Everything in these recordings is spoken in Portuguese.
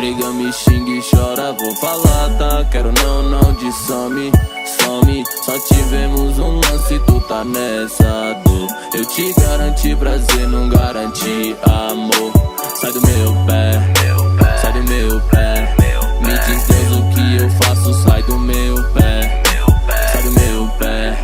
briga, me xinga e chora. Vou falar, tá? Quero não de some. Só tivemos um lance, tu tá nessa dor. Eu te garanti prazer, não garanti amor. Sai do meu pé, sai do meu pé. Me diz Deus o que eu faço, sai do meu pé. Sai do meu pé,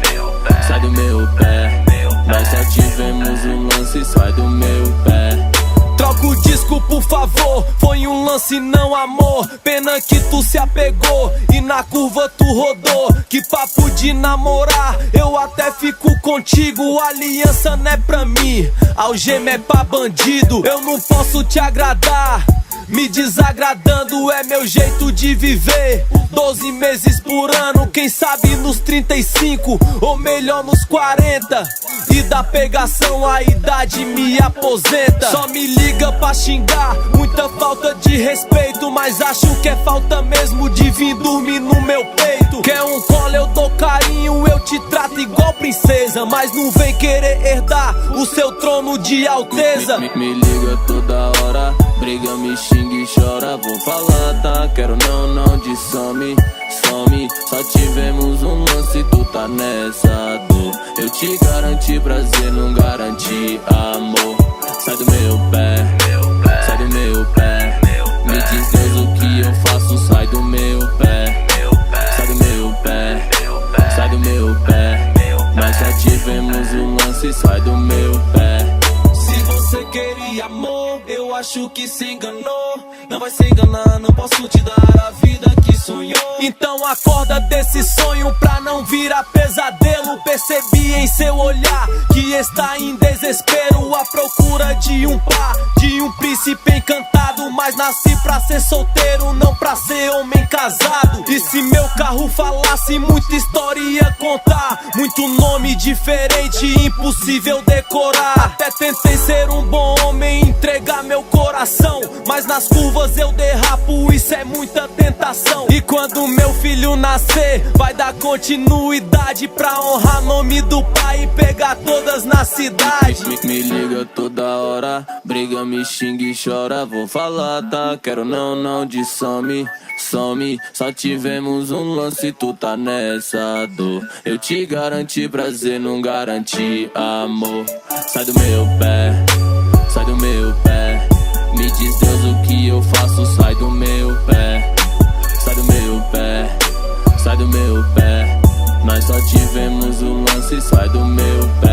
sai do meu pé. Nós só tivemos um lance, sai do meu pé. Troca o disco, por favor, foi um lance, não amor. Pena que tu se apegou e na curva tu rodou. Que papo de namorar, eu até fico contigo. Aliança não é pra mim, algema é pra bandido. Eu não posso te agradar, me desagradando é meu jeito de viver. 12 meses por ano, quem sabe nos 35 ou melhor nos 40. E da pegação a idade me aposenta. Só me liga pra xingar, muita falta de respeito. Mas acho que é falta mesmo de vir dormir no meu peito. Quer um colo, eu dou carinho, eu te trato igual princesa. Mas não vem querer herdar o seu trono de alteza. Me liga toda hora, briga, me xinga e chora. Vou falar, tá? Quero não de some. Só tivemos um lance, tu tá nessa dor. Eu te garanti prazer, não garanti amor. Sai do meu pé, sai do meu pé. Me diz Deus o que eu faço, sai do meu pé. Sai do meu pé, sai do meu pé. Nós só tivemos um lance, sai do meu pé. Se você queria amor, eu acho que se enganou. Não vai se enganar, não posso te dar a vida que sonhou. Então acorda desse sonho pra não virar pesadelo. Percebi em seu olhar que está em desespero, à procura de um par, de um príncipe encantado. Mas nasci pra ser solteiro, não pra ser homem casado. E se meu carro falasse, muita história ia contar. Muito nome diferente, impossível decorar. Até tentei ser um bom homem, entregar meu coração, mas nas curvas eu derrapo, isso é muita tentação. E quando meu filho nascer, vai dar continuidade pra honrar nome do pai e pegar todas na cidade. Me liga toda hora, briga, me xinga e chora. Vou falar, tá? Quero não de some. Só tivemos um lance, tu tá nessa dor. Eu te garanti prazer, não garanti amor. Sai do meu pé, sai do meu pé. Me diz Deus o que eu faço, sai do meu pé. Sai do meu pé, sai do meu pé. Nós só tivemos um lance, sai do meu pé.